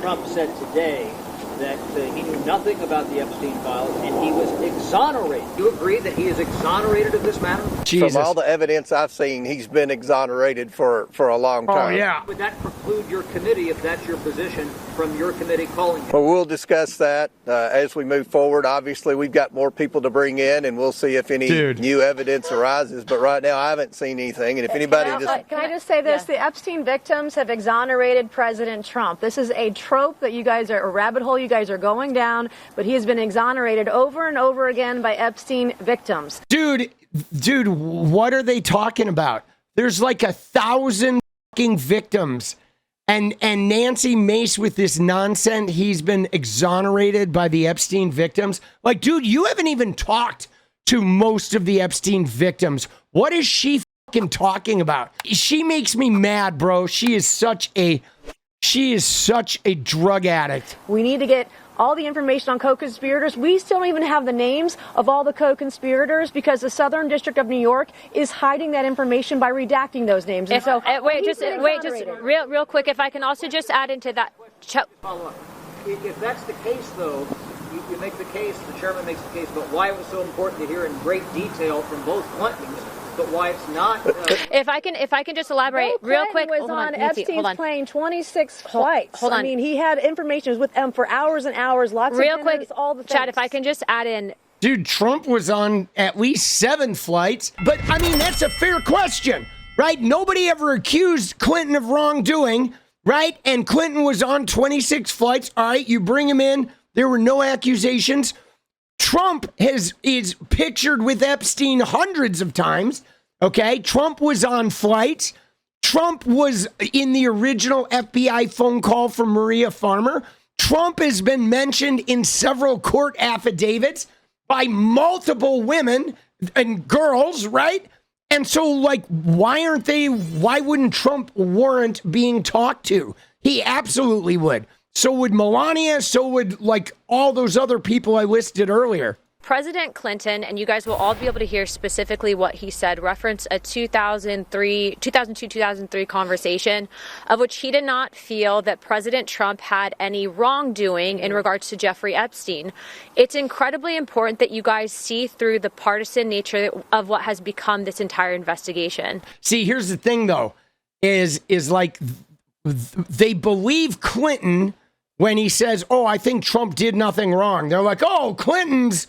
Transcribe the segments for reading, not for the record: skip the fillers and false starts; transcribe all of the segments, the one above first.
Trump said today that he knew nothing about the Epstein files and he was exonerated. Do you agree that he is exonerated of this matter? Jesus. From all the evidence I've seen, he's been exonerated for a long time. Oh, yeah. Would that preclude your committee, if that's your position, from your committee calling him? Well, we'll discuss that as we move forward. Obviously, we've got more people to bring in, and we'll see if any new evidence arises. But right now, I haven't seen anything. And if anybody Can I just say this? Yeah. The Epstein victims have exonerated President Trump. This is a trope that you guys are, a rabbit hole you guys are going down, but he has been exonerated over and over again by Epstein victims. Dude, what are they talking about? There's like 1,000 fucking victims. And Nancy Mace with this nonsense, he's been exonerated by the Epstein victims. Like, dude, you haven't even talked to most of the Epstein victims. What is she fucking talking about? She makes me mad, bro. She is such a drug addict. We need to get all the information on co-conspirators. We still don't even have the names of all the co-conspirators because the Southern District of New York is hiding that information by redacting those names. And real quick, if I can also just add into that. Follow up. If that's the case, though, you make the case, the chairman makes the case, but why it was so important to hear in great detail from both Clintons, but why it's not. If I can just elaborate real quick. Was on Epstein's plane 26 flights. I mean, he had information with them for hours and hours. Lots of dinners, all the things. Chad, if I can just add in. Dude, Trump was on at least 7 flights. But I mean, that's a fair question, right? Nobody ever accused Clinton of wrongdoing, right? And Clinton was on 26 flights. All right, you bring him in. There were no accusations. Trump is pictured with Epstein hundreds of times. Okay, Trump was on flights. Trump was in the original FBI phone call from Maria Farmer. Trump has been mentioned in several court affidavits by multiple women and girls, right? And so, like, why wouldn't Trump warrant being talked to? He absolutely would. So would Melania, so would, like, all those other people I listed earlier. President Clinton, and you guys will all be able to hear specifically what he said, reference a 2002-2003 conversation of which he did not feel that President Trump had any wrongdoing in regards to Jeffrey Epstein. It's incredibly important that you guys see through the partisan nature of what has become this entire investigation. See, here's the thing, though, is like they believe Clinton when he says, oh, I think Trump did nothing wrong. They're like, oh, Clinton's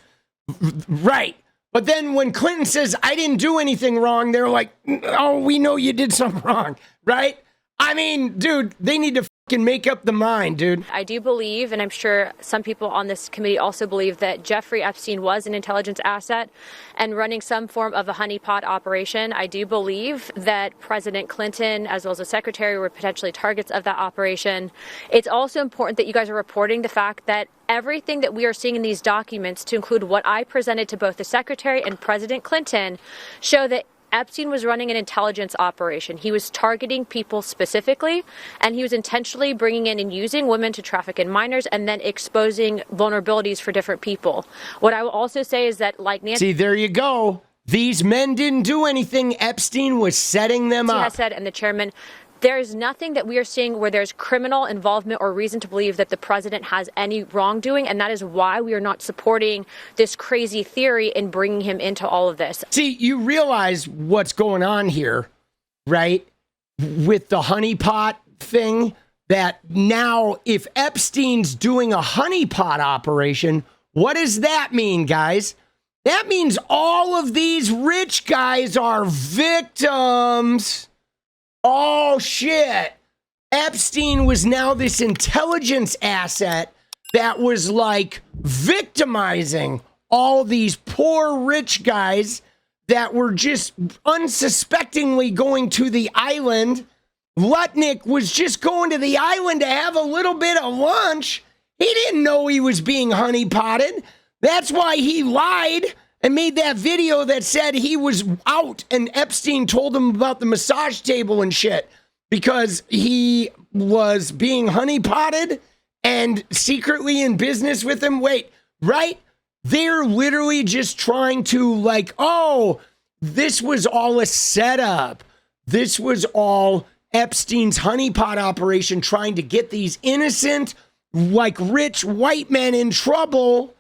right. But then when Clinton says, I didn't do anything wrong, they're like, oh, we know you did something wrong, right? I mean, dude, they need to fucking make up the mind, dude. I do believe, and I'm sure some people on this committee also believe, that Jeffrey Epstein was an intelligence asset and running some form of a honeypot operation. I do believe that President Clinton, as well as the secretary, were potentially targets of that operation. It's also important that you guys are reporting the fact that everything that we are seeing in these documents, to include what I presented to both the secretary and President Clinton, show that Epstein was running an intelligence operation. He was targeting people specifically, and he was intentionally bringing in and using women to traffic in minors and then exposing vulnerabilities for different people. What I will also say is that, like Nancy... See, there you go. These men didn't do anything. Epstein was setting them up. Has said, and the chairman... There is nothing that we are seeing where there's criminal involvement or reason to believe that the president has any wrongdoing, and that is why we are not supporting this crazy theory in bringing him into all of this. See, you realize what's going on here, right? With the honeypot thing, that now if Epstein's doing a honeypot operation, what does that mean, guys? That means all of these rich guys are victims. Oh, shit. Epstein was now this intelligence asset that was like victimizing all these poor rich guys that were just unsuspectingly going to the island. Lutnick was just going to the island to have a little bit of lunch. He didn't know he was being honeypotted. That's why he lied and made that video that said he was out and Epstein told him about the massage table and shit because he was being honeypotted and secretly in business with him. Wait, right? They're literally just trying to like, oh, this was all a setup. This was all Epstein's honeypot operation, trying to get these innocent, like rich white men in trouble.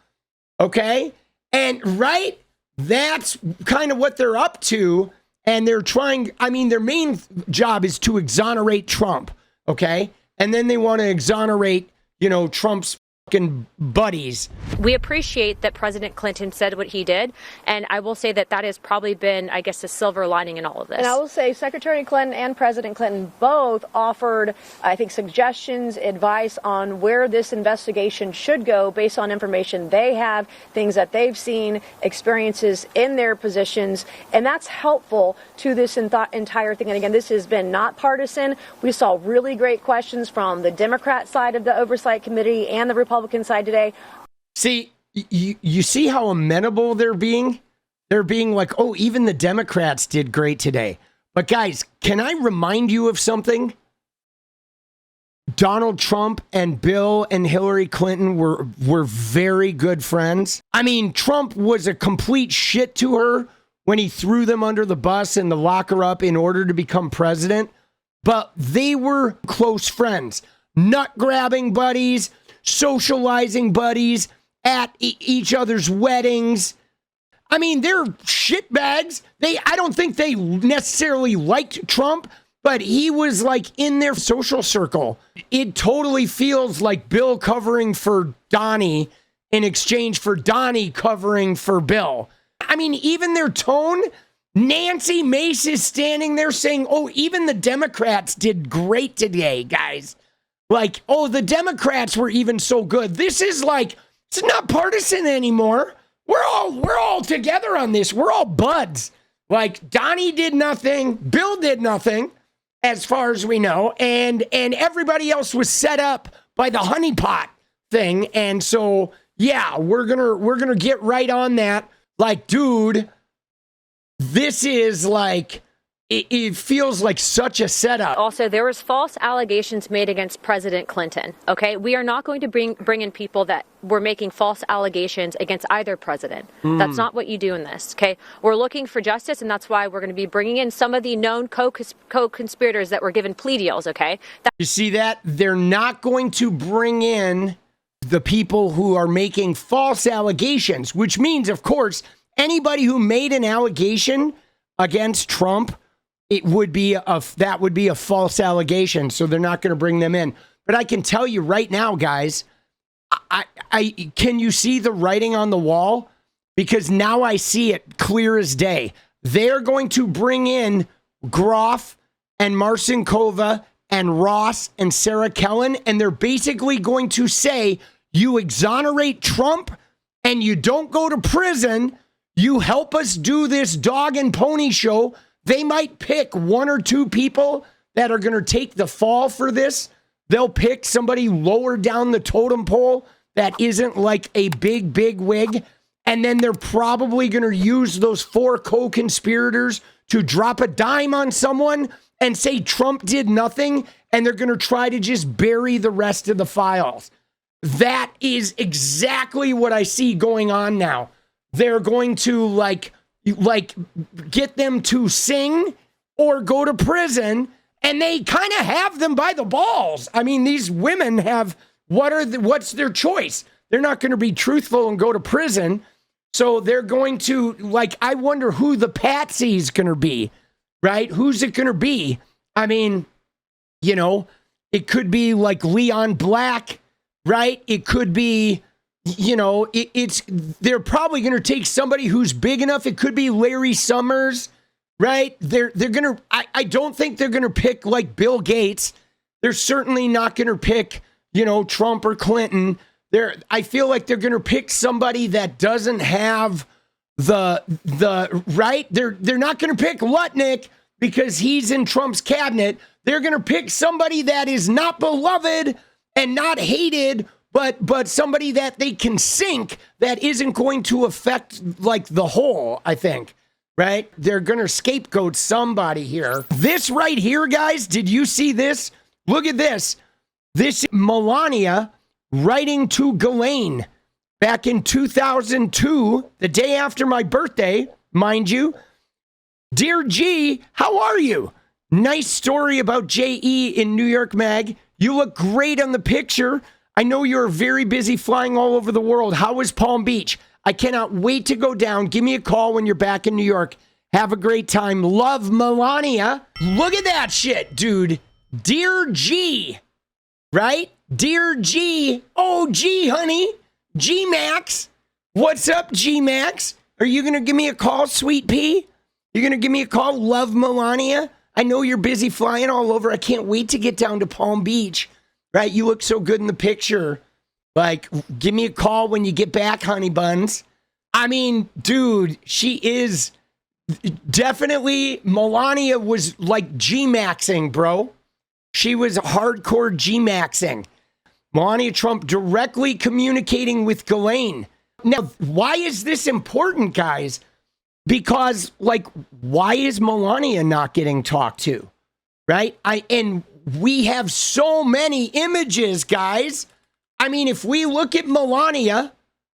Okay. And right, that's kind of what they're up to. And they're trying, I mean, their main job is to exonerate Trump. Okay. And then they want to exonerate, you know, Trump's fucking buddies. We appreciate that President Clinton said what he did, and I will say that that has probably been, I guess, the silver lining in all of this. And I will say Secretary Clinton and President Clinton both offered, I think, suggestions, advice on where this investigation should go based on information they have, things that they've seen, experiences in their positions, and that's helpful to this entire thing. And again, this has been not partisan. We saw really great questions from the Democrat side of the Oversight Committee and the Republican side today. See, you see how amenable they're being? They're being like, oh, even the Democrats did great today. But guys, can I remind you of something? Donald Trump and Bill and Hillary Clinton were very good friends. I mean, Trump was a complete shit to her when he threw them under the bus and to lock her up in order to become president. But they were close friends, nut-grabbing buddies, socializing buddies, at each other's weddings. I mean, they're shitbags. I don't think they necessarily liked Trump, but he was like in their social circle. It totally feels like Bill covering for Donnie in exchange for Donnie covering for Bill. I mean, even their tone, Nancy Mace is standing there saying, oh, even the Democrats did great today, guys. Like, oh, the Democrats were even so good. This is like, it's not partisan anymore. We're all together on this. We're all buds. Like, Donnie did nothing. Bill did nothing, as far as we know. And everybody else was set up by the honeypot thing. And so, yeah, we're gonna get right on that. Like, dude, this is like, it feels like such a setup. Also, there was false allegations made against President Clinton, okay? We are not going to bring in people that were making false allegations against either president. That's not what you do in this, okay? We're looking for justice, and that's why we're going to be bringing in some of the known co-conspirators that were given plea deals, okay? You see that? They're not going to bring in the people who are making false allegations, which means, of course, anybody who made an allegation against Trump, that would be a false allegation, so they're not going to bring them in. But I can tell you right now, guys, can you see the writing on the wall? Because now I see it clear as day. They're going to bring in Groff and 𝗙𝗪𝗀 and Ross and Sarah Kellen, and they're basically going to say, you exonerate Trump and you don't go to prison, you help us do this dog and pony show. They might pick one or two people that are going to take the fall for this. They'll pick somebody lower down the totem pole that isn't like a big wig. And then they're probably going to use those 4 co-conspirators to drop a dime on someone and say Trump did nothing. And they're going to try to just bury the rest of the files. That is exactly what I see going on now. They're going to like get them to sing or go to prison, and they kind of have them by the balls. I mean, these women have, what's their choice? They're not going to be truthful and go to prison. So they're going to, like, I wonder who the patsy's going to be, right? Who's it going to be? I mean, you know, it could be like Leon Black, right? It could be, you know, they're probably going to take somebody who's big enough. It could be Larry Summers, right? They're going to, I don't think they're going to pick like Bill Gates. They're certainly not going to pick, you know, Trump or Clinton. I feel like they're going to pick somebody that doesn't have the right. They're not going to pick Lutnick because he's in Trump's cabinet. They're going to pick somebody that is not beloved and not hated, but somebody that they can sink that isn't going to affect like the whole, I think, right? They're going to scapegoat somebody here. This right here, guys, did you see this? Look at this. This Melania writing to Ghislaine back in 2002, the day after my birthday, mind you. Dear G, how are you? Nice story about JE in New York Mag. You look great on the picture. I know you're very busy flying all over the world. How was Palm Beach? I cannot wait to go down. Give me a call when you're back in New York. Have a great time. Love, Melania. Look at that shit, dude. Dear G, right? Dear G. Oh, G, honey. G Max. What's up, G Max? Are you going to give me a call, sweet pea? You're going to give me a call? Love, Melania. I know you're busy flying all over. I can't wait to get down to Palm Beach, right? You look so good in the picture. Like, give me a call when you get back, honey buns. I mean, dude, she is definitely, Melania was like G-maxing, bro. She was hardcore G-maxing. Melania Trump directly communicating with Ghislaine. Now, why is this important, guys? Because, like, why is Melania not getting talked to, right? And we have so many images, guys. I mean, if we look at Melania,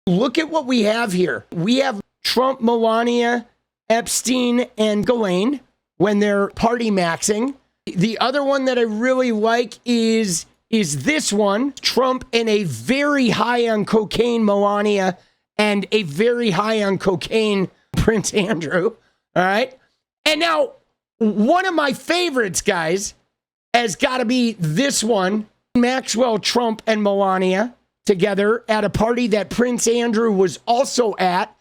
look at what we have here. We have Trump, Melania, Epstein, and Ghislaine when they're party maxing. The other one that I really like is this one, Trump and a very high on cocaine Melania and a very high on cocaine Prince Andrew. All right. And now one of my favorites, guys, has got to be this one, Maxwell, Trump, and Melania together at a party that Prince Andrew was also at.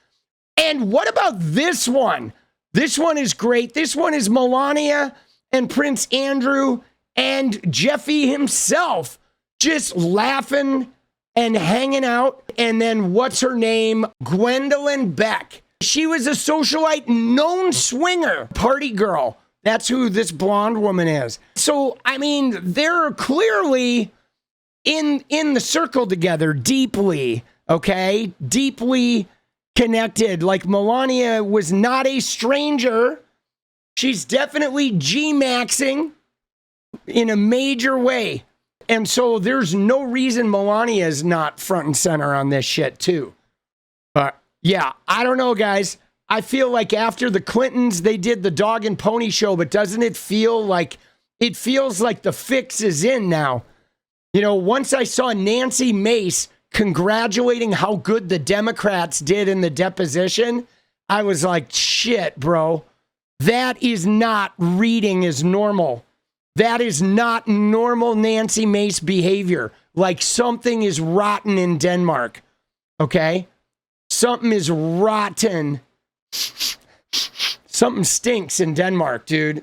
And what about this one? This one is great. This one is Melania and Prince Andrew and Jeffy himself just laughing and hanging out. And then what's her name? Gwendolyn Beck. She was a socialite, known swinger, party girl. That's who this blonde woman is. So, I mean, they're clearly in the circle together deeply, okay? Deeply connected. Like, Melania was not a stranger. She's definitely G-maxing in a major way. And so there's no reason Melania is not front and center on this shit, too. But yeah, I don't know, guys. I feel like after the Clintons, they did the dog and pony show, but doesn't it feel like, it feels like the fix is in now? You know, once I saw Nancy Mace congratulating how good the Democrats did in the deposition, I was like, shit, bro. That is not reading as normal. That is not normal Nancy Mace behavior. Like, something is rotten in Denmark. Okay? Something is rotten. Something stinks in Denmark, dude.